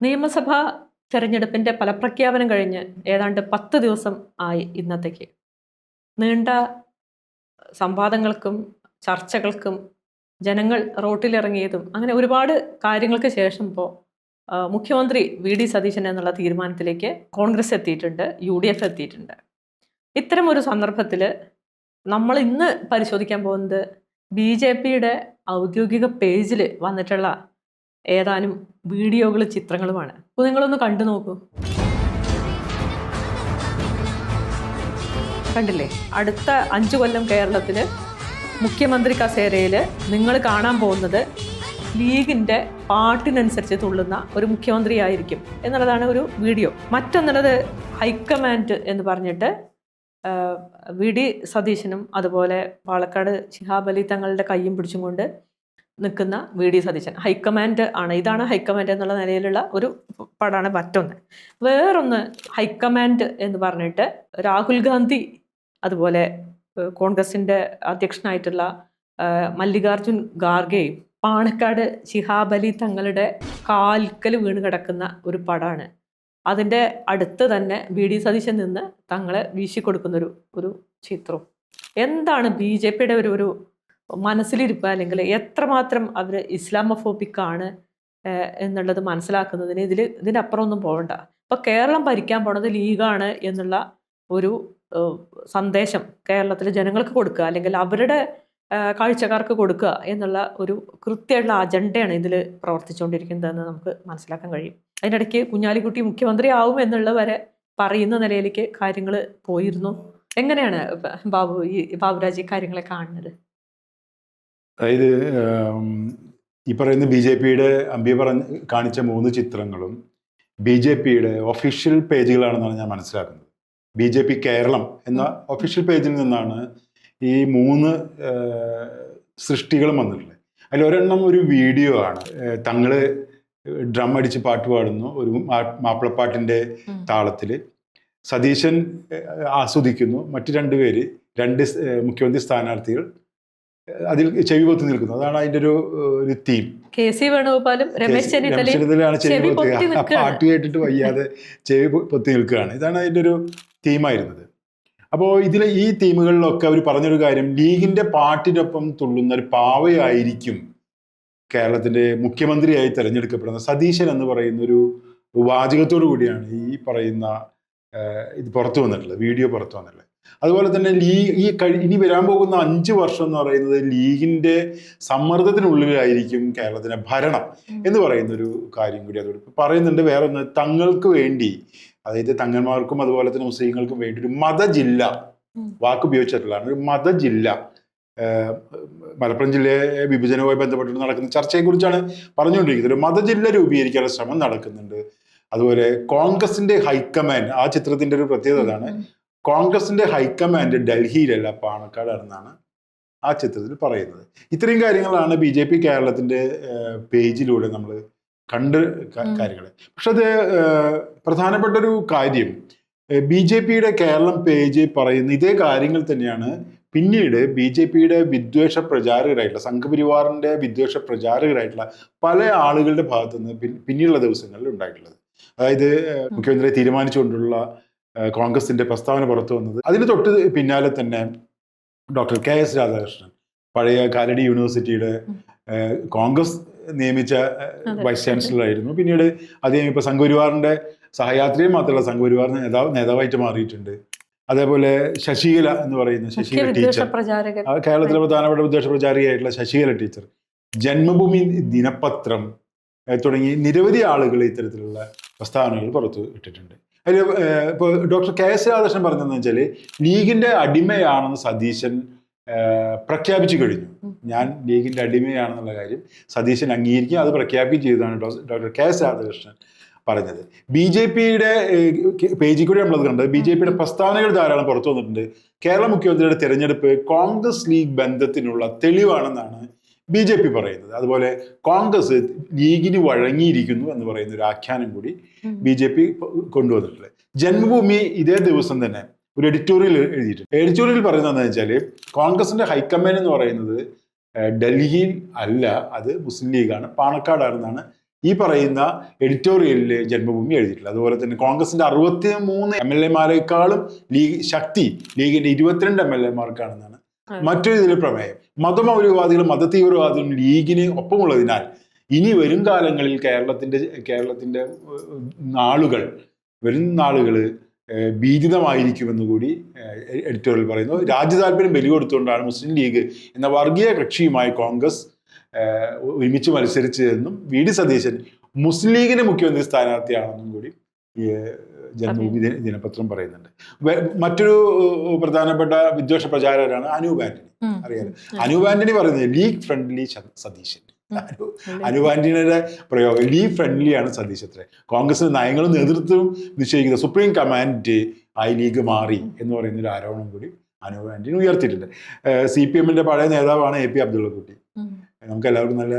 നിയമസഭാ തെരഞ്ഞെടുപ്പിന്റെ ഫലപ്രഖ്യാപനം കഴിഞ്ഞ് ഏതാണ്ട് 10 ദിവസം ആയി ഇന്നത്തേക്ക്. നീണ്ട സംവാദങ്ങൾക്കും ചർച്ചകൾക്കും ജനങ്ങൾ റോട്ടിലിറങ്ങിയതും അങ്ങനെ ഒരുപാട് കാര്യങ്ങൾക്ക് ശേഷം ഇപ്പോൾ മുഖ്യമന്ത്രി വി.ഡി. സതീശൻ എന്നുള്ള തീരുമാനത്തിലേക്ക് കോൺഗ്രസ് എത്തിയിട്ടുണ്ട്, UDF എത്തിയിട്ടുണ്ട്. ഇത്തരമൊരു സന്ദർഭത്തിൽ നമ്മൾ ഇന്ന് പരിശോധിക്കാൻ പോകുന്നത് BJPയുടെ ഔദ്യോഗിക പേജിൽ വന്നിട്ടുള്ള ഏതാനും വീഡിയോകൾ, ചിത്രങ്ങളുമാണ്. അപ്പോൾ നിങ്ങളൊന്ന് കണ്ടു നോക്കൂ. കണ്ടില്ലേ? അടുത്ത 5 കൊല്ലം കേരളത്തിൽ മുഖ്യമന്ത്രി കസേരയിൽ നിങ്ങൾ കാണാൻ പോകുന്നത് ലീഗിൻ്റെ പാട്ടിനനുസരിച്ച് തുള്ളുന്ന ഒരു മുഖ്യമന്ത്രി ആയിരിക്കും എന്നുള്ളതാണ് ഒരു വീഡിയോ. മറ്റൊന്നുള്ളത് ഹൈക്കമാൻഡ് എന്ന് പറഞ്ഞിട്ട് വി.ഡി. സതീശനും അതുപോലെ പാലക്കാട് ശിഹാബ് അലി തങ്ങളുടെ കയ്യും പിടിച്ചും കൊണ്ട് നിൽക്കുന്ന വി.ഡി. സതീശൻ. ഹൈക്കമാൻഡ് ആണ്, ഇതാണ് ഹൈക്കമാൻഡ് എന്നുള്ള നിലയിലുള്ള ഒരു പടമാണ് മറ്റൊന്ന്. വേറൊന്ന് ഹൈക്കമാൻഡ് എന്ന് പറഞ്ഞിട്ട് രാഹുൽ ഗാന്ധി അതുപോലെ കോൺഗ്രസിൻ്റെ അധ്യക്ഷനായിട്ടുള്ള മല്ലികാർജുൻ ഖാർഗെയും പാണക്കാട് ശിഹാബ് അലി തങ്ങളുടെ കാൽക്കൽ വീണ് കിടക്കുന്ന ഒരു പടമാണ്. അതിൻ്റെ അടുത്ത് തന്നെ വി.ഡി. സതീശൻ നിന്ന് തങ്ങളെ വീശിക്കൊടുക്കുന്നൊരു ഒരു ചിത്രവും. എന്താണ് BJPയുടെ ഒരു മനസ്സിലിരിപ്പ്, അല്ലെങ്കിൽ എത്രമാത്രം അവർ ഇസ്ലാമോഫോബിക് ആണ് എന്നുള്ളത് മനസ്സിലാക്കുന്നതിന് ഇതിൻ്റെ അപ്പുറം ഒന്നും പോകണ്ട. ഇപ്പോൾ കേരളം ഭരിക്കാൻ പോണത് ലീഗാണ് എന്നുള്ള ഒരു സന്ദേശം കേരളത്തിലെ ജനങ്ങൾക്ക് കൊടുക്കുക, അല്ലെങ്കിൽ അവരുടെ കാഴ്ചക്കാർക്ക് കൊടുക്കുക എന്നുള്ള ഒരു കൃത്യമായിട്ടുള്ള അജണ്ടയാണ് ഇതിൽ പ്രവർത്തിച്ചുകൊണ്ടിരിക്കുന്നതെന്ന് നമുക്ക് മനസ്സിലാക്കാൻ കഴിയും. അതിനിടയ്ക്ക് കുഞ്ഞാലിക്കുട്ടി മുഖ്യമന്ത്രി ആവും എന്നുള്ള വരെ പറയുന്ന നിലയിലേക്ക് കാര്യങ്ങൾ പോയിരുന്നു. എങ്ങനെയാണ് ബാബുരാജ് കാര്യങ്ങളെ കാണുന്നത്? അതായത് ഈ പറയുന്ന BJPയുടെ അമ്പി കാണിച്ച 3 ചിത്രങ്ങളും BJPയുടെ ഒഫീഷ്യൽ പേജുകളാണെന്നാണ് ഞാൻ മനസ്സിലാക്കുന്നത്. BJP കേരളം എന്ന ഒഫീഷ്യൽ പേജിൽ നിന്നാണ് ഈ 3 സൃഷ്ടികളും വന്നിട്ടുള്ളത്. അതിലൊരെണ്ണം ഒരു വീഡിയോ ആണ്. തങ്ങള് ഡ്രം അടിച്ച് പാട്ട് പാടുന്നു, ഒരു മാപ്പിളപ്പാട്ടിൻ്റെ താളത്തിൽ. സതീശൻ ആസ്വദിക്കുന്നു, മറ്റു 2 പേര്, 2 മുഖ്യമന്ത്രി സ്ഥാനാർത്ഥികൾ അതിൽ ചെവി പൊത്തി നിൽക്കുന്നു. അതാണ് അതിൻ്റെ ഒരു തീം. KC വേണുഗോപാലും രമേശ് ചെന്നിത്തലയാണ് ചെവി പൊത്തി പാട്ട് കേട്ടിട്ട് വയ്യാതെ ചെവി പൊത്തി നിൽക്കുകയാണ്. ഇതാണ് അതിൻ്റെ ഒരു തീമായിരുന്നത്. അപ്പോൾ ഈ തീമുകളിലൊക്കെ അവർ പറഞ്ഞൊരു കാര്യം, ലീഗിൻ്റെ പാട്ടിനൊപ്പം തുള്ളുന്ന ഒരു പാവയായിരിക്കും കേരളത്തിൻ്റെ മുഖ്യമന്ത്രിയായി തിരഞ്ഞെടുക്കപ്പെടുന്ന സതീശൻ എന്ന് പറയുന്ന ഒരു വാചകത്തോടു കൂടിയാണ് ഈ പറയുന്ന ഇത് പുറത്തു വന്നിട്ടുള്ളത്, വീഡിയോ പുറത്തു വന്നിട്ടുള്ളത്. അതുപോലെ തന്നെ ഇനി വരാൻ പോകുന്ന 5 വർഷം എന്ന് പറയുന്നത് ലീഗിൻ്റെ സമ്മർദ്ദത്തിനുള്ളിലായിരിക്കും കേരളത്തിൻ്റെ ഭരണം എന്ന് പറയുന്ന ഒരു കാര്യം കൂടി അതോട് പറയുന്നുണ്ട്. വേറൊന്ന്, തങ്ങൾക്ക് വേണ്ടി, അതായത് തങ്ങന്മാർക്കും അതുപോലെ തന്നെ മുസ്ലിങ്ങൾക്കും വേണ്ടി ഒരു മതജില്ല വാക്ക് ഉപയോഗിച്ചിട്ടുള്ളതാണ്. ഒരു മതജില്ല മലപ്പുറം ജില്ലയെ വിഭജനവുമായി ബന്ധപ്പെട്ട് നടക്കുന്ന ചർച്ചയെക്കുറിച്ചാണ് പറഞ്ഞുകൊണ്ടിരിക്കുന്നത്. ഒരു മതജില്ല രൂപീകരിക്കാനുള്ള ശ്രമം നടക്കുന്നുണ്ട്. അതുപോലെ കോൺഗ്രസിന്റെ ഹൈക്കമാൻഡ്, ആ ചിത്രത്തിന്റെ ഒരു പ്രത്യേകത അതാണ്, കോൺഗ്രസിന്റെ ഹൈക്കമാൻഡ് ഡൽഹിയിലല്ല പാണക്കാടാണെന്നാണ് ആ ചിത്രത്തിൽ പറയുന്നത്. ഇത്രയും കാര്യങ്ങളാണ് BJP കേരളത്തിന്റെ പേജിലൂടെ നമ്മൾ കണ്ട് കാര്യങ്ങൾ. പക്ഷെ അത് പ്രധാനപ്പെട്ട ഒരു കാര്യം, BJPയുടെ കേരളം പേജ് പറയുന്ന ഇതേ കാര്യങ്ങൾ തന്നെയാണ് പിന്നീട് BJPയുടെ വിദ്വേഷ പ്രചാരകരായിട്ടുള്ള, സംഘപരിവാറിന്റെ വിദ്വേഷ പ്രചാരകരായിട്ടുള്ള പല ആളുകളുടെ ഭാഗത്തുനിന്ന് പിന്നീടുള്ള ദിവസങ്ങളിൽ ഉണ്ടായിട്ടുള്ളത്. അതായത് മുഖ്യമന്ത്രിയെ തീരുമാനിച്ചുകൊണ്ടുള്ള കോൺഗ്രസിന്റെ പ്രസ്താവന പുറത്തു വന്നത്. അതിന് തൊട്ട് പിന്നാലെ തന്നെ ഡോക്ടർ KS രാധാകൃഷ്ണൻ, പഴയ കാലടി യൂണിവേഴ്സിറ്റിയുടെ കോൺഗ്രസ് നിയമിച്ച വൈസ് ചാൻസലർ ആയിരുന്നു. പിന്നീട് അദ്ദേഹം ഇപ്പോൾ സംഘപരിവാറിന്റെ സഹയാത്രിയും മാത്രമല്ല സംഘപരിവാറിന്റെ നേതാവായിട്ട് മാറിയിട്ടുണ്ട്. അതേപോലെ ശശികല എന്ന് പറയുന്ന ശശികല ടീച്ചർ, കേരളത്തിലെ പ്രധാനപ്പെട്ട വിദ്വേഷ പ്രചാരികയായിട്ടുള്ള ശശികല ടീച്ചർ, ജന്മഭൂമി ദിനപത്രം തുടങ്ങി നിരവധി ആളുകൾ ഇത്തരത്തിലുള്ള പ്രസ്താവനകൾ പുറത്തു ഇട്ടിട്ടുണ്ട്. അതിൽ ഇപ്പോൾ ഡോക്ടർ KS രാധാകൃഷ്ണൻ പറഞ്ഞതെന്ന് വെച്ചാൽ, ലീഗിന്റെ അടിമയാണെന്ന് സതീശൻ പ്രഖ്യാപിച്ചു കഴിഞ്ഞു. ഞാൻ ലീഗിന്റെ അടിമയാണെന്നുള്ള കാര്യം സതീശൻ അംഗീകരിക്കുക, അത് പ്രഖ്യാപിക്കുകയും ചെയ്തതാണ് ഡോക്ടർ KS രാധാകൃഷ്ണൻ പറഞ്ഞത്. BJPയുടെ പേജിൽ കൂടി നമ്മളത് കണ്ടത്. BJPയുടെ പ്രസ്താവനകൾ ധാരാളം പുറത്തു വന്നിട്ടുണ്ട്. കേരള മുഖ്യമന്ത്രിയുടെ തെരഞ്ഞെടുപ്പ് കോൺഗ്രസ് ലീഗ് ബന്ധത്തിനുള്ള തെളിവാണെന്നാണ് BJP പറയുന്നത്. അതുപോലെ കോൺഗ്രസ് ലീഗിന് വഴങ്ങിയിരിക്കുന്നു എന്ന് പറയുന്ന ഒരു ആഖ്യാനം കൂടി BJP കൊണ്ടുവന്നിട്ടുള്ളത്. ജന്മഭൂമി ഇതേ ദിവസം തന്നെ ഒരു എഡിറ്റോറിയൽ എഴുതിയിട്ടുണ്ട്. എഡിറ്റോറിയൽ പറയുന്നത് എന്താണെന്ന് വെച്ചാൽ, കോൺഗ്രസിന്റെ ഹൈക്കമാൻഡ് എന്ന് പറയുന്നത് ഡൽഹിയിൽ അല്ല, അത് മുസ്ലിം ലീഗാണ്, പാണക്കാടാണെന്നാണ് ഈ പറയുന്ന എഡിറ്റോറിയലിൽ ജന്മഭൂമി എഴുതിയിട്ടില്ല. അതുപോലെ തന്നെ കോൺഗ്രസിന്റെ 63 MLA-മാരെക്കാളും ശക്തി ലീഗിന്റെ 22 MLA-മാർക്കാണെന്നാണ് മറ്റൊരു ഇതിലെ പ്രമേയം. മതമൗലികവാദികളും മതതീവ്രവാദികളും ലീഗിന് ഒപ്പമുള്ളതിനാൽ ഇനി വരും കാലങ്ങളിൽ കേരളത്തിന്റെ വരും നാളുകൾ ഭീതിതമായിരിക്കുമെന്ന് കൂടി എഡിറ്റോറിയൽ പറയുന്നു. രാജ്യതാല്പര്യം ബലി കൊടുത്തുകൊണ്ടാണ് മുസ്ലിം ലീഗ് എന്ന വർഗീയ കക്ഷിയുമായി കോൺഗ്രസ് ഒരുമിച്ച് മത്സരിച്ചതെന്നും വി.ഡി. സതീശൻ മുസ്ലിം ലീഗിന്റെ മുഖ്യമന്ത്രി സ്ഥാനാർത്ഥിയാണെന്നും കൂടി ജന്മഭൂമി ദിനപത്രം പറയുന്നുണ്ട്. മറ്റൊരു പ്രധാനപ്പെട്ട വിദ്വേഷ പ്രചാരകരാണ് അനൂപ് ആന്റണി. അറിയാലോ, അനൂപ് ആന്റണി പറയുന്നത് ലീഗ് ഫ്രണ്ട്ലി സതീശൻ. അനൂപ് ആന്റണിയുടെ പ്രയോഗം ലീഗ് ഫ്രണ്ട്ലി ആണ് സതീശ് അത്ര. കോൺഗ്രസിന്റെ നയങ്ങളും നേതൃത്വവും നിശ്ചയിക്കുന്ന സുപ്രീം കമാൻഡ് ആയി ലീഗ് മാറി എന്ന് പറയുന്ന ഒരു ആരോപണം കൂടി അനൂപ് ആന്റണി ഉയർത്തിയിട്ടുണ്ട്. CPM-ന്റെ പഴയ നേതാവാണ് AP അബ്ദുള്ളക്കുട്ടി. നമുക്ക് എല്ലാവർക്കും നല്ല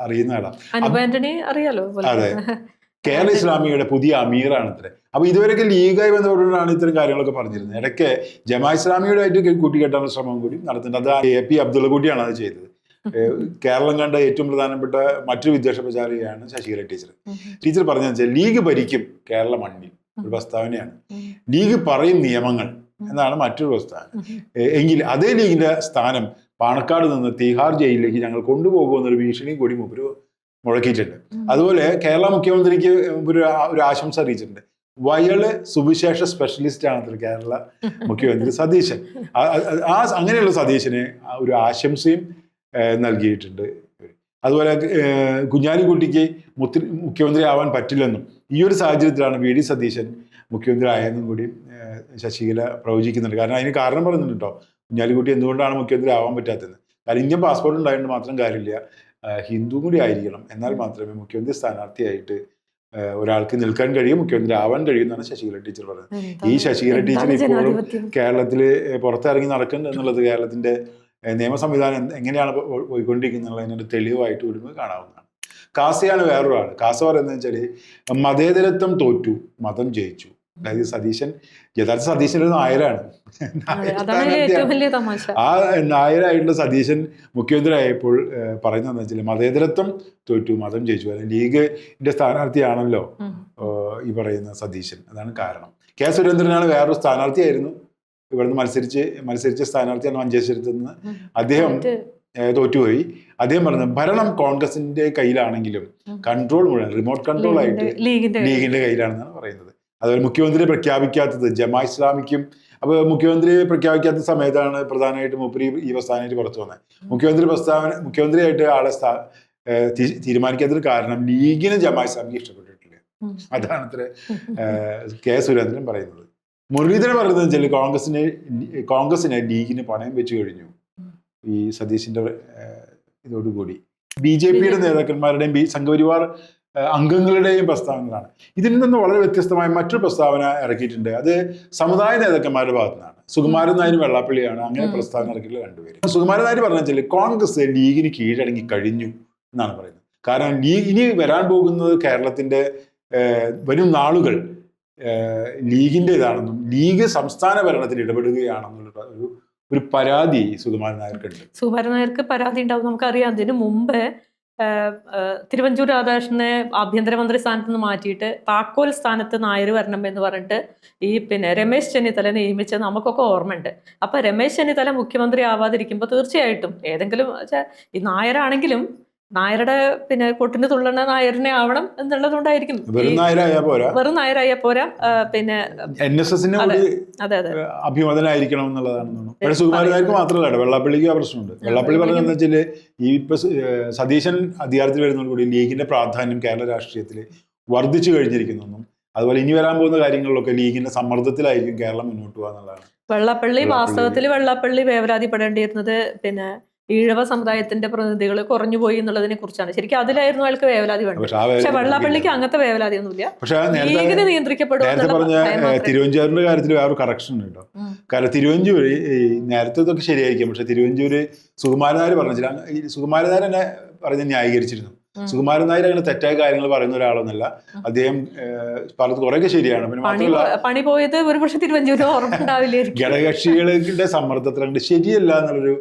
അറിയുന്ന ആളാണ്. അനൂപ് ആന്റണി അറിയാലോ. അതെ, കേരള ഇസ്ലാമിയുടെ പുതിയ അമീറാണ് ഇത്ര. അപ്പൊ ഇതുവരെയൊക്കെ ലീഗായി ബന്ധപ്പെട്ടുകൊണ്ടാണ് ഇത്തരം കാര്യങ്ങളൊക്കെ പറഞ്ഞിരുന്നത്. ഇടയ്ക്ക് ജമാ ഇസ്ലാമിയുമായിട്ട് കൂട്ടിക്കെട്ടാനുള്ള ശ്രമം കൂടി നടത്തുന്നുണ്ട്. അത് AP അബ്ദുള്ളക്കുട്ടിയാണ് അത് ചെയ്തത്. കേരളം കണ്ട ഏറ്റവും പ്രധാനപ്പെട്ട മറ്റൊരു വിദ്വേഷ പ്രചാരികയാണ് ശശികല ടീച്ചർ. ടീച്ചർ പറഞ്ഞതെന്ന് വെച്ചാൽ ലീഗ് ഭരിക്കും കേരള മണ്ണിൽ ഒരു പ്രസ്താവനയാണ്. ലീഗ് പറയും നിയമങ്ങൾ എന്നാണ് മറ്റൊരു പ്രസ്താവന. എങ്കിൽ അതേ ലീഗിന്റെ സ്ഥാനം പാണക്കാട് നിന്ന് തീഹാർ ജയിലിലേക്ക് ഞങ്ങൾ കൊണ്ടുപോകുമെന്നൊരു ഭീഷണിയും കൂടി മുമ്പ് മുഴക്കിയിട്ടുണ്ട്. അതുപോലെ കേരള മുഖ്യമന്ത്രിക്ക് ഒരു ആശംസ അറിയിച്ചിട്ടുണ്ട്. വയള് സുവിശേഷ സ്പെഷ്യലിസ്റ്റ് ആണ് കേരള മുഖ്യമന്ത്രി സതീശൻ. അങ്ങനെയുള്ള സതീശന് ഒരു ആശംസയും നൽകിയിട്ടുണ്ട്. അതുപോലെ കുഞ്ഞാലിക്കുട്ടിക്ക് മുഖ്യമന്ത്രി ആവാൻ പറ്റില്ലെന്നും ഈ ഒരു സാഹചര്യത്തിലാണ് വി.ഡി. സതീശൻ മുഖ്യമന്ത്രി ആയതെന്നും കൂടി ശശികല പ്രവചിക്കുന്നുണ്ട്. കാരണം അതിന് കാരണം പറയുന്നുണ്ട് കേട്ടോ, കുഞ്ഞാലിക്കുട്ടി എന്തുകൊണ്ടാണ് മുഖ്യമന്ത്രി ആവാൻ പറ്റാത്തത്. കാരണം ഇന്ത്യൻ പാസ്പോർട്ട് ഉണ്ടായതുകൊണ്ട് മാത്രം കാര്യമില്ല, ഹിന്ദു കൂടി ആയിരിക്കണം, എന്നാൽ മാത്രമേ മുഖ്യമന്ത്രി സ്ഥാനാർത്ഥിയായിട്ട് ഒരാൾക്ക് നിൽക്കാൻ കഴിയും, മുഖ്യമന്ത്രി ആവാൻ കഴിയും എന്നാണ് ശശികല ടീച്ചർ പറയുന്നത്. ഈ ശശികല ടീച്ചർ ഇപ്പോഴും കേരളത്തിൽ പുറത്തിറങ്ങി നടക്കുന്നുണ്ട് എന്നുള്ളത് കേരളത്തിന്റെ നിയമ സംവിധാനം എങ്ങനെയാണ് പോയിക്കൊണ്ടിരിക്കുന്നത് അതിനൊരു തെളിവായിട്ട് ഒരുമ കാണാവുന്നതാണ്. കാസയാണ് വേറൊരാൾ. കാസ പറയുന്നത് വെച്ചാൽ മതേതരത്വം തോറ്റു, മതം ജയിച്ചു. അതായത് സതീശൻ യഥാർത്ഥ സതീശൻ ഒരു നായരാണ്. ആ നായരായിട്ടുള്ള സതീശൻ മുഖ്യമന്ത്രി ആയപ്പോൾ പറയുന്നതെന്ന് വെച്ചാൽ മതേതരത്വം തോറ്റു, മതം ജയിച്ചു. അതായത് ലീഗിന്റെ സ്ഥാനാർത്ഥിയാണല്ലോ ഈ പറയുന്ന സതീശൻ. അതാണ് കാരണം. കെ സുരേന്ദ്രനാണ് വേറൊരു സ്ഥാനാർത്ഥിയായിരുന്നു, ഇവിടുന്ന് മത്സരിച്ച സ്ഥാനാർത്ഥിയാണ് മഞ്ചേശ്വരത്ത് നിന്ന്. അദ്ദേഹം തോറ്റുപോയി. അദ്ദേഹം പറഞ്ഞു ഭരണം കോൺഗ്രസിന്റെ കയ്യിലാണെങ്കിലും കൺട്രോൾ മുഴുവൻ റിമോട്ട് കൺട്രോൾ ആയിട്ട് ലീഗിന്റെ കയ്യിലാണെന്നാണ് പറയുന്നത്. അതുപോലെ മുഖ്യമന്ത്രിയെ പ്രഖ്യാപിക്കാത്തത് ജമാ ഇസ്ലാമിക്കും. അപ്പൊ മുഖ്യമന്ത്രിയെ പ്രഖ്യാപിക്കാത്ത സമയത്താണ് പ്രധാനമായിട്ടും മൂപ്പര് ഈ പ്രസ്ഥാനമായിട്ട് പുറത്തു വന്നത്. മുഖ്യമന്ത്രിയായിട്ട് ആളെ തീരുമാനിക്കാത്തതിന് കാരണം ലീഗിന് ജമാ ഇസ്ലാമിക്ക് ഇഷ്ടപ്പെട്ടിട്ടില്ല. അതാണ് അത്ര കെ സുരേന്ദ്രൻ പറയുന്നത്. മുരളീധരൻ പറയുന്നത് വെച്ചാൽ കോൺഗ്രസിനെ ലീഗിന് പണയം വെച്ച് കഴിഞ്ഞു ഈ സതീശിന്റെ ഇതോടുകൂടി. BJP-യുടെ നേതാക്കന്മാരുടെയും സംഘപരിവാർ അംഗങ്ങളുടെയും പ്രസ്താവനകളാണ്. ഇതിൽ നിന്ന് വളരെ വ്യത്യസ്തമായ മറ്റൊരു പ്രസ്താവന ഇറക്കിയിട്ടുണ്ട്. അത് സമുദായ നേതാക്കന്മാരുടെ ഭാഗത്തു നിന്നാണ്. സുകുമാരൻ നായരും വെള്ളാപ്പള്ളിയാണ് അങ്ങനെ പ്രസ്താവന ഇറക്കിയിട്ടുള്ള രണ്ടുപേരും. സുകുമാരൻ നായർ പറഞ്ഞ വെച്ചാൽ കോൺഗ്രസ് ലീഗിന് കീഴടങ്ങി കഴിഞ്ഞു എന്നാണ് പറയുന്നത്. കാരണം ഇനി വരാൻ പോകുന്നത് കേരളത്തിന്റെ വരും നാളുകൾ ലീഗിൻ്റെതാണെന്നും ലീഗ് സംസ്ഥാന ഭരണത്തിൽ ഇടപെടുകയാണെന്നുള്ള ഒരു പരാതി സുകുമാരൻ നായർക്കുണ്ട്. സുകുമാരൻ നായർക്ക് പരാതി ഉണ്ടാവും, നമുക്കറിയാം. അതിന് മുമ്പ് തിരുവഞ്ചൂർ രാധാകൃഷ്ണനെ ആഭ്യന്തരമന്ത്രി സ്ഥാനത്ത് നിന്ന് മാറ്റിയിട്ട് താക്കോൽ സ്ഥാനത്ത് നായർ വരണം എന്ന് പറഞ്ഞിട്ട് രമേശ് ചെന്നിത്തല നിയമിച്ച നമുക്കൊക്കെ ഓർമ്മയുണ്ട്. അപ്പൊ രമേശ് ചെന്നിത്തല മുഖ്യമന്ത്രി ആവാതിരിക്കുമ്പോൾ തീർച്ചയായിട്ടും ഏതെങ്കിലും ഈ നായരാണെങ്കിലും നായരുടെ കൊട്ടിന് തുള്ളണ നായരനെ ആവണം എന്നുള്ളതുകൊണ്ടായിരിക്കും. വെറും നായരായ പോരാ അതെ അഭിമതനായിരിക്കണം എന്നുള്ളതാണ്. സുകുമാരൻ നായർക്ക് മാത്രമല്ല, വെള്ളാപ്പള്ളിക്ക് ആ പ്രശ്നമുണ്ട്. വെള്ളാപ്പള്ളി പറഞ്ഞതെന്ന് വെച്ചാല് ഈ ഇപ്പൊ സതീശൻ അധികാരത്തിൽ വരുന്നതോടുകൂടി ലീഗിന്റെ പ്രാധാന്യം കേരള രാഷ്ട്രീയത്തിൽ വർദ്ധിച്ചു കഴിഞ്ഞിരിക്കുന്നു. അതുപോലെ ഇനി വരാൻ പോകുന്ന കാര്യങ്ങളിലൊക്കെ ലീഗിന്റെ സമ്മർദ്ദത്തിലായിരിക്കും കേരളം മുന്നോട്ട് പോകുക എന്നുള്ളതാണ്. വെള്ളാപ്പള്ളി വേവലാതിപ്പെടേണ്ടിയിരുന്നത് ഈഴവ സമുദായത്തിന്റെ പ്രതിനിധികൾ കുറഞ്ഞുപോയി എന്നുള്ളതിനെ കുറിച്ചാണ്. ശരിക്കും അതിലായിരുന്നു അയാൾക്ക് വേവലാതി വേണ്ടത്. പക്ഷെ വെള്ളാപ്പള്ളിക്ക് അങ്ങനത്തെ വേവലാതി ഒന്നുമില്ല. ലീഗിന് നിയന്ത്രിക്കപ്പെടും. തിരുവഞ്ചൂരിന്റെ കാര്യത്തിൽ വേറൊരു കറക്ഷൻ ഉണ്ട് കേട്ടോ. കാരണം തിരുവഞ്ചൂര് നേരത്തെ ഇതൊക്കെ ശരിയായിരിക്കും, പക്ഷെ തിരുവഞ്ചൂര് സുകുമാരൻ നായർ പറഞ്ഞില്ല. സുകുമാരൻ നായർ തന്നെ പറഞ്ഞ് ന്യായീകരിച്ചിരുന്നു. സുകുമാരൻ നായർ അങ്ങനെ തെറ്റായ കാര്യങ്ങൾ പറയുന്ന ഒരാളൊന്നല്ല. അദ്ദേഹം പറഞ്ഞത് കുറെയൊക്കെ ശരിയാണ്. പിന്നെ മാത്രമല്ല പണി പോയത് ഒരുപക്ഷെ തിരുവഞ്ചൂര് ഓർമ്മയുണ്ടാവില്ലായിരിക്കും. ഘടകകക്ഷികളുടെ സമ്മർദ്ദത്തിൽ ശരിയല്ല എന്നുള്ളൊരു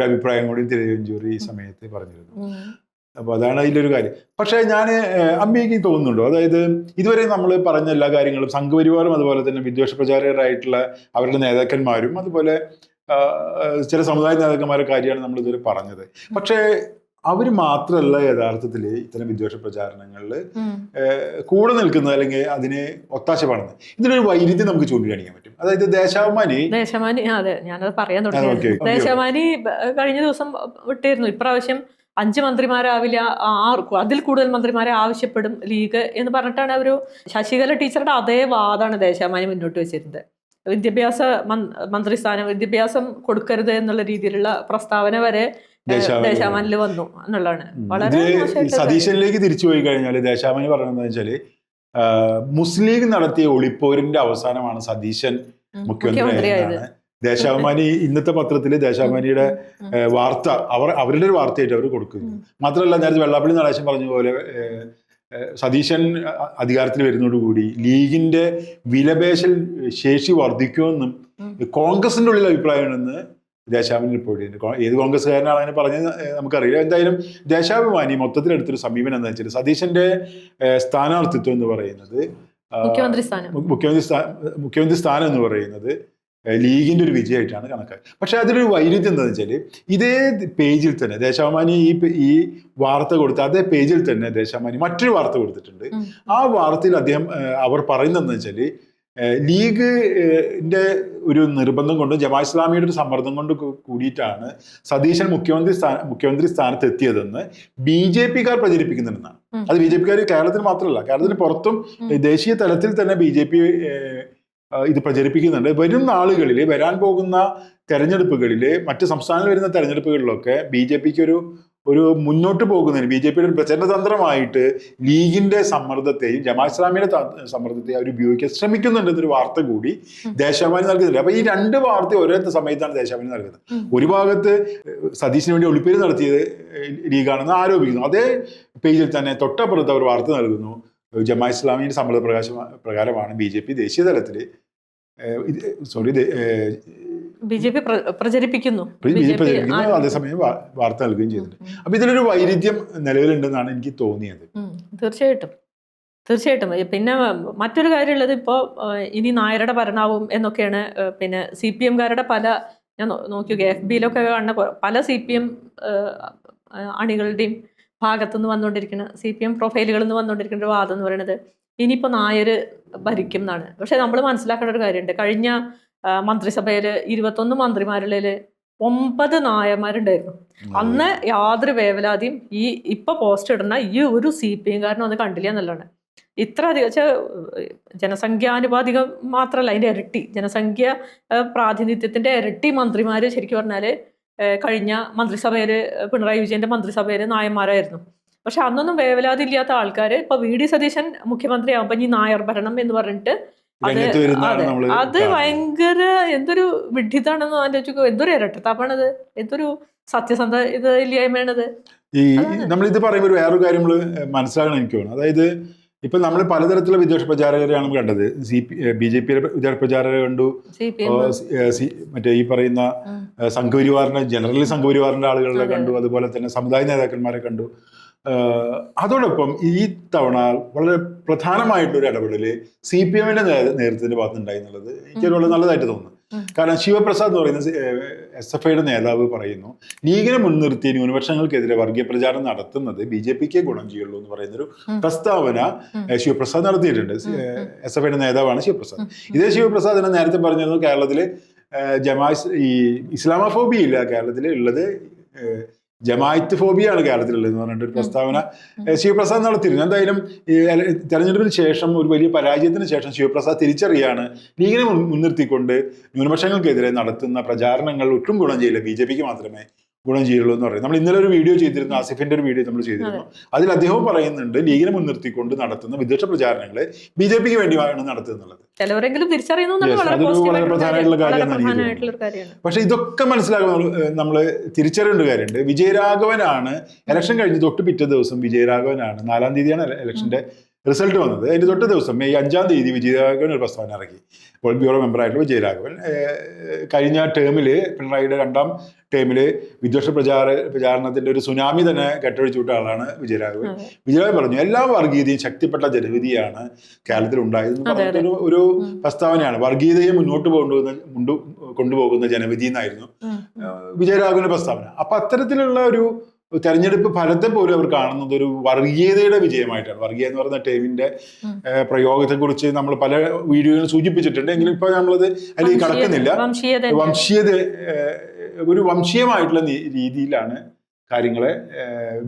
അഭിപ്രായം കൂടി തിരുവഞ്ചൂർ ഈ സമയത്ത് പറഞ്ഞിരുന്നു. അപ്പോൾ അതാണ് അതിലൊരു കാര്യം. പക്ഷേ ഞാൻ അമ്മയ്ക്ക് തോന്നുന്നുണ്ടോ, അതായത് ഇതുവരെ നമ്മൾ പറഞ്ഞ എല്ലാ കാര്യങ്ങളും സംഘപരിവാറും അതുപോലെ തന്നെ വിദ്വേഷ പ്രചാരകരായിട്ടുള്ള അവരുടെ നേതാക്കന്മാരും അതുപോലെ ചില സമുദായ നേതാക്കന്മാരുടെ കാര്യമാണ് നമ്മൾ ഇതുവരെ പറഞ്ഞത്. പക്ഷേ അവർ മാത്രമല്ല യഥാർത്ഥത്തിൽ ഇത്തരം വിദ്വേഷ പ്രചാരണങ്ങളിൽ കൂടെ നിൽക്കുന്നത് അല്ലെങ്കിൽ അതിനെ ഒത്താശ പാടുന്നത്. ഇതിനൊരു വൈരുദ്ധ്യം നമുക്ക് ചൂണ്ടിക്കാണിക്കാൻ പറ്റും. അതായത് ദേശാഭിമാനി, അതെ ഞാനത് പറയാൻ തുടങ്ങി. ദേശാഭിമാനി കഴിഞ്ഞ ദിവസം വിട്ടിരുന്നു, ഇപ്രാവശ്യം 5 മന്ത്രിമാരാവില്ല, 6 അതിൽ കൂടുതൽ മന്ത്രിമാരെ ആവശ്യപ്പെടും ലീഗ് എന്ന് പറഞ്ഞിട്ടാണ് ഒരു ശശികല ടീച്ചറുടെ അതേ വാദമാണ് ദേശാഭിമാനി മുന്നോട്ട് വെച്ചിരുന്നത്. വിദ്യാഭ്യാസ മന്ത്രിസ്ഥാനം, വിദ്യാഭ്യാസം കൊടുക്കരുത് എന്നുള്ള രീതിയിലുള്ള പ്രസ്താവന വരെ ദേശാഭിമാനിൽ വന്നു എന്നുള്ളതാണ്. വളരെ സതീശനിലേക്ക് തിരിച്ചു പോയി കഴിഞ്ഞാൽ ദേശാഭിമാനി പറയുന്നത് വെച്ചാല് മുസ്ലിം ലീഗ് നടത്തിയ ഒളിപ്പോരിന്റെ അവസാനമാണ് സതീശൻ മുഖ്യമന്ത്രിയായത്. ദേശാഭിമാനി ഇന്നത്തെ പത്രത്തില് ദേശാഭിമാനിയുടെ വാർത്ത അവരുടെ ഒരു വാർത്തയായിട്ട് അവർ കൊടുക്കുന്നു. മാത്രമല്ല നേരത്തെ വെള്ളാപ്പള്ളി നടേശൻ പറഞ്ഞ പോലെ സതീശൻ അധികാരത്തിൽ വരുന്നതോടുകൂടി ലീഗിന്റെ വിലപേശൽ ശേഷി വർദ്ധിക്കുമെന്നും കോൺഗ്രസിന്റെ ഉള്ളിൽ അഭിപ്രായമാണെന്ന് ദേശാഭിമാനി റിപ്പോർട്ട് ചെയ്യുന്നുണ്ട്. ഏത് കോൺഗ്രസ്സുകാരനാണ് അങ്ങനെ പറഞ്ഞത് നമുക്കറിയില്ല. എന്തായാലും ദേശാഭിമാനി മൊത്തത്തിലെടുത്തൊരു സമീപനം എന്താ വെച്ചാൽ സതീശന്റെ സ്ഥാനാർത്ഥിത്വം എന്ന് പറയുന്നത് മുഖ്യമന്ത്രി സ്ഥാനം എന്ന് പറയുന്നത് ലീഗിന്റെ ഒരു വിജയമായിട്ടാണ് കണക്കാക്കുക. പക്ഷെ അതിലൊരു വൈരുദ്ധ്യം എന്താണെന്ന് വെച്ചാൽ ഇതേ പേജിൽ തന്നെ ദേശാഭിമാനി ഈ വാർത്ത കൊടുത്ത അതേ പേജിൽ തന്നെ ദേശാഭിമാനി മറ്റൊരു വാർത്ത കൊടുത്തിട്ടുണ്ട്. ആ വാർത്തയിൽ അവർ പറയുന്നതെന്ന് വെച്ചാൽ ലീഗിന്റെ ഒരു നിർബന്ധം കൊണ്ടും ജമാഅത്ത് ഇസ്ലാമിയുടെ ഒരു സമ്മർദ്ദം കൊണ്ട് കൂടിയിട്ടാണ് സതീശൻ മുഖ്യമന്ത്രി സ്ഥാനത്ത് എത്തിയതെന്ന് BJP-കാർ പ്രചരിപ്പിക്കുന്നുണ്ടെന്നാണ്. അത് BJP-കാർ കേരളത്തിൽ മാത്രമല്ല, കേരളത്തിന് പുറത്തും ദേശീയ തലത്തിൽ തന്നെ BJP ഇത് പ്രചരിപ്പിക്കുന്നുണ്ട്. വരും നാളുകളിൽ വരാൻ പോകുന്ന തെരഞ്ഞെടുപ്പുകളിൽ മറ്റ് സംസ്ഥാനങ്ങളിൽ വരുന്ന തെരഞ്ഞെടുപ്പുകളിലൊക്കെ BJP-ക്ക് ഒരു മുന്നോട്ട് പോകുന്നതിന് BJP-യുടെ ഒരു പ്രചരണ തന്ത്രമായിട്ട് ലീഗിന്റെ സമ്മർദ്ദത്തെയും ജമാഅത്ത് ഇസ്ലാമിയുടെ സമ്മർദ്ദത്തെയും അവർ ഉപയോഗിക്കാൻ ശ്രമിക്കുന്നുണ്ടെന്നൊരു വാർത്ത കൂടി ദേശാഭിമാനി നൽകുന്നുണ്ട്. അപ്പൊ ഈ 2 വാർത്ത ഒരേ സമയത്താണ് ദേശാഭിമാനി നൽകുന്നത്. ഒരു ഭാഗത്ത് സതീശിന് വേണ്ടി ഒളിപ്പേര് നടത്തിയത് ലീഗാണെന്ന് ആരോപിക്കുന്നു, അതേ പേജിൽ തന്നെ തൊട്ടപ്പുറത്ത് അവർ വാർത്ത നൽകുന്നു ജമാഅത്ത് ഇസ്ലാമിയുടെ സമ്മർദ്ദ പ്രകാരമാണ് BJP ദേശീയ തലത്തിൽ BJP പ്രചരിപ്പിക്കുന്നു, അതേസമയം വാർത്ത നൽകുകയും ചെയ്തിട്ടുണ്ട്. അപ്പൊ ഇതിലൊരു വൈരുദ്ധ്യം നിലവിലുണ്ടെന്നാണ് എനിക്ക് തോന്നിയത്. തീർച്ചയായിട്ടും. പിന്നെ മറ്റൊരു കാര്യമുള്ളത്, ഇപ്പോൾ ഇനി നായരുടെ ഭരണാവും എന്നൊക്കെയാണ് പിന്നെ CPM-കാരുടെ ഞാൻ നോക്കിയൊക്കെ FB-യിലൊക്കെ കാണുന്ന പല CPM അണികളുടെയും ഭാഗത്തുനിന്ന് വന്നുകൊണ്ടിരിക്കുന്ന CPM പ്രൊഫൈലുകളിൽ നിന്ന് വന്നുകൊണ്ടിരിക്കുന്ന ഒരു വാദം എന്ന് പറയുന്നത് ഇനിയിപ്പോൾ നായർ ഭരിക്കും എന്നാണ്. പക്ഷെ നമ്മൾ മനസ്സിലാക്കേണ്ട ഒരു കാര്യമുണ്ട്, കഴിഞ്ഞ മന്ത്രിസഭയിൽ 21 മന്ത്രിമാരിൽ 9 നായന്മാരുണ്ടായിരുന്നു. അന്ന് യാതൊരു വേവലാതിയും ഇപ്പൊ പോസ്റ്റ് ഇടുന്ന ഈ ഒരു CPM-കാരനും അത് കണ്ടില്ല എന്നുള്ളതാണ്. ഇത്ര അധികം ജനസംഖ്യാനുപാതികം മാത്രമല്ല, അതിൻ്റെ ഇരട്ടി ജനസംഖ്യ പ്രാതിനിധ്യത്തിന്റെ ഇരട്ടി മന്ത്രിമാർ ശരിക്കും പറഞ്ഞാൽ കഴിഞ്ഞ മന്ത്രിസഭയിൽ പിണറായി വിജയന്റെ മന്ത്രിസഭയിൽ നായന്മാരായിരുന്നു. പക്ഷെ അന്നൊന്നും വേവലാതി ഇല്ലാത്ത ആൾക്കാർ ഇപ്പൊ VD സതീശൻ മുഖ്യമന്ത്രി ആവുമ്പോ ഈ നായർ ഭരണം എന്ന് പറഞ്ഞിട്ട് അത് ഭയങ്കര എന്തൊരു വിഡ്ഢിതാണെന്ന് ആലോചിക്കോ, എന്തൊരു ഇരട്ടത്താപ്പാണത്, എന്തൊരു സത്യസന്ധ ഇത് ഇല്ലായ്മയാണത്. ഈ നമ്മളിത് പറയുമ്പോൾ വേറൊരു കാര്യം നമ്മൾ മനസ്സിലാക്കണം എനിക്ക് തോന്നുന്നു. അതായത് ഇപ്പൊ നമ്മൾ പലതരത്തിലുള്ള വിദ്വേഷ പ്രചാരകരെയാണ് കണ്ടത്. BJP വിദ്വേഷ പ്രചാരകരെ കണ്ടു, മറ്റേ ഈ പറയുന്ന സംഘപരിവാറിന്റെ ജനറലി സംഘപരിവാറിന്റെ ആളുകളെ കണ്ടു, അതുപോലെ തന്നെ സമുദായ നേതാക്കന്മാരെ കണ്ടു. അതോടൊപ്പം ഈ തവണ വളരെ പ്രധാനമായിട്ടൊരു ഇടപെടല് CPM-ന്റെ നേതൃത്വത്തിന്റെ ഭാഗത്തുണ്ടായി എന്നുള്ളത് എനിക്ക് വളരെ നല്ലതായിട്ട് തോന്നുന്നു. കാരണം ശിവപ്രസാദ് എന്ന് പറയുന്ന SFIയുടെ നേതാവ് പറയുന്നു, ലീഗിനെ മുൻനിർത്തി ന്യൂനപക്ഷങ്ങൾക്കെതിരെ വർഗീയ പ്രചാരണം നടത്തുന്നത് BJP-ക്ക് ഗുണം ചെയ്യുള്ളൂ എന്ന് പറയുന്നൊരു പ്രസ്താവന ശിവപ്രസാദ് നടത്തിയിട്ടുണ്ട്. SFIയുടെ നേതാവാണ് ശിവപ്രസാദ്. ഇതേ ശിവപ്രസാദ് തന്നെ നേരത്തെ പറഞ്ഞിരുന്നു കേരളത്തില് ഈ ഇസ്ലാമോഫോബിയ ഇല്ല, കേരളത്തിൽ ഉള്ളത് ജമാഅത്ത് ഫോബിയാണ് കേരളത്തിലുള്ളത് എന്ന് പറഞ്ഞിട്ട് ഒരു പ്രസ്താവന ശിവപ്രസാദ് നടത്തിയിരുന്നു. എന്തായാലും തെരഞ്ഞെടുപ്പിന് ശേഷം ഒരു വലിയ പരാജയത്തിന് ശേഷം ശിവപ്രസാദ് തിരിച്ചറിയാണ് ലീഗിനെ മുൻനിർത്തിക്കൊണ്ട് ന്യൂനപക്ഷങ്ങൾക്കെതിരെ നടത്തുന്ന പ്രചാരണങ്ങൾ ഒട്ടും ഗുണം ചെയ്യില്ല, BJP-ക്ക് മാത്രമേ ഗുണം ചെയ്യുള്ളൂ എന്ന് പറയും. നമ്മൾ ഇന്നലെ ഒരു വീഡിയോ ചെയ്തിരുന്നു, ആസിഫിന്റെ ഒരു വീഡിയോ നമ്മൾ ചെയ്തിരുന്നു. അതിൽ അദ്ദേഹം പറയുന്നുണ്ട് ലീഗിനെ മുൻനിർത്തിക്കൊണ്ട് നടത്തുന്ന വിദ്വേഷ പ്രചാരണങ്ങളെ BJP-ക്ക് വേണ്ടിയാണ് നടത്തുന്നത്. ചിലവരെങ്കിലും വളരെ പ്രധാനമായിട്ടുള്ള കാര്യമാണ്. പക്ഷെ ഇതൊക്കെ മനസ്സിലാകുമ്പോൾ നമ്മൾ തിരിച്ചറിയേണ്ട കാര്യമുണ്ട്. വിജയരാഘവനാണ് ഇലക്ഷൻ കഴിഞ്ഞ് തൊട്ട് പിറ്റേ ദിവസം വിജയരാഘവനാണ് 4-ാം തീയതിയാണ് ഇലക്ഷന്റെ റിസൾട്ട് വന്നത്. അതിൻ്റെ തൊട്ട് ദിവസം മെയ് 5-ാം തീയതി വിജയരാഘവൻ ഒരു പ്രസ്താവന ഇറക്കി. പോളിറ്റ് ബ്യൂറോ മെമ്പറായിട്ടുള്ള വിജയരാഘവൻ കഴിഞ്ഞ ടേമിൽ, പിണറായിയുടെ 2ാം ടേമിൽ വിദ്വേഷ പ്രചാരണത്തിന്റെ ഒരു സുനാമി തന്നെ കെട്ടൊഴിച്ചു വിട്ട ആളാണ് വിജയരാഘവൻ. വിജയരാഘവൻ പറഞ്ഞു എല്ലാ വർഗീയതയും ശക്തിപ്പെട്ട ജനവിധിയാണ് കേരളത്തിൽ ഉണ്ടായതെന്ന് പറഞ്ഞിട്ടൊരു ഒരു പ്രസ്താവനയാണ്. വർഗീയതയെ മുന്നോട്ട് കൊണ്ടുപോകുന്ന ജനവിധി എന്നായിരുന്നു വിജയരാഘവന്റെ പ്രസ്താവന. അപ്പൊ അത്തരത്തിലുള്ള ഒരു തെരഞ്ഞെടുപ്പ് ഫലത്തെ പോലും അവർ കാണുന്നത് ഒരു വർഗീയതയുടെ വിജയമായിട്ടാണ്. വർഗീയ എന്ന് പറയുന്ന ടേമിന്റെ പ്രയോഗത്തെക്കുറിച്ച് നമ്മൾ പല വീഡിയോകളിൽ സൂചിപ്പിച്ചിട്ടുണ്ട്. എങ്കിലും ഇപ്പൊ നമ്മളത് അതിലേക്ക് കടക്കുന്നില്ല. വംശീയത ഒരു വംശീയമായിട്ടുള്ള രീതിയിലാണ് കാര്യങ്ങളെ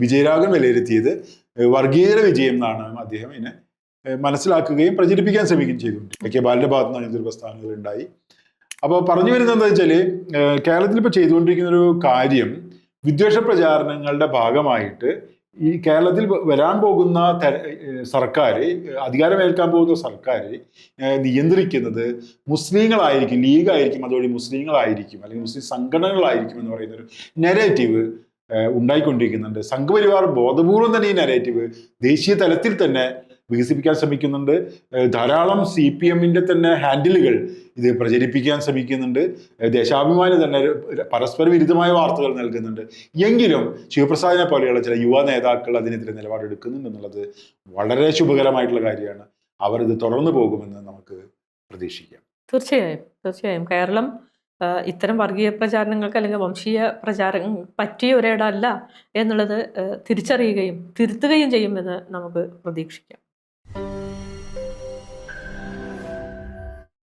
വിജയരാഘവൻ വിലയിരുത്തിയത്. വർഗീയതയുടെ വിജയം എന്നാണ് അദ്ദേഹം ഇതിനെ മനസ്സിലാക്കുകയും പ്രചരിപ്പിക്കാൻ ശ്രമിക്കുകയും ചെയ്തിട്ടുണ്ട്. കെ ബാലന്റെ ഭാഗത്ത് നിന്ന് അങ്ങനത്തെ പ്രസ്താവനകൾ ഉണ്ടായി. അപ്പോൾ പറഞ്ഞു വരുന്നത് എന്താ വെച്ചാൽ, കേരളത്തിൽ ഇപ്പോൾ ചെയ്തുകൊണ്ടിരിക്കുന്ന ഒരു കാര്യം, വിദ്വേഷ പ്രചാരണങ്ങളുടെ ഭാഗമായിട്ട് ഈ കേരളത്തിൽ വരാൻ പോകുന്ന സർക്കാർ, അധികാരമേൽക്കാൻ പോകുന്ന സർക്കാർ നിയന്ത്രിക്കുന്നത് മുസ്ലിങ്ങളായിരിക്കും, ലീഗായിരിക്കും, അതുവഴി മുസ്ലിങ്ങളായിരിക്കും, അല്ലെങ്കിൽ മുസ്ലിം സംഘടനകളായിരിക്കും എന്ന് പറയുന്നൊരു നെറേറ്റീവ് ഉണ്ടായിക്കൊണ്ടിരിക്കുന്നുണ്ട്. സംഘപരിവാർ ബോധപൂർവം തന്നെ ഈ നെറേറ്റീവ് ദേശീയ തലത്തിൽ തന്നെ വികസിപ്പിക്കാൻ ശ്രമിക്കുന്നുണ്ട്. ധാരാളം CPM-ന്റെ തന്നെ ഹാൻഡിലുകൾ ഇത് പ്രചരിപ്പിക്കാൻ ശ്രമിക്കുന്നുണ്ട്. ദേശാഭിമാനി തന്നെ പരസ്പര വിരുദ്ധമായ വാർത്തകൾ നൽകുന്നുണ്ട്. എങ്കിലും ശിവപ്രസാദിനെ പോലെയുള്ള ചില യുവ നേതാക്കൾ അതിനെതിരെ നിലപാടെടുക്കുന്നുണ്ട് എന്നുള്ളത് വളരെ ശുഭകരമായിട്ടുള്ള കാര്യമാണ്. അവർ ഇത് തുടർന്നു പോകുമെന്ന് നമുക്ക് പ്രതീക്ഷിക്കാം. തീർച്ചയായും കേരളം ഇത്തരം വർഗീയ പ്രചാരണങ്ങൾക്ക് അല്ലെങ്കിൽ വംശീയ പ്രചാരണം പറ്റിയ ഒരിടമല്ല എന്നുള്ളത് തിരിച്ചറിയുകയും തിരുത്തുകയും ചെയ്യുമെന്ന് നമുക്ക് പ്രതീക്ഷിക്കാം.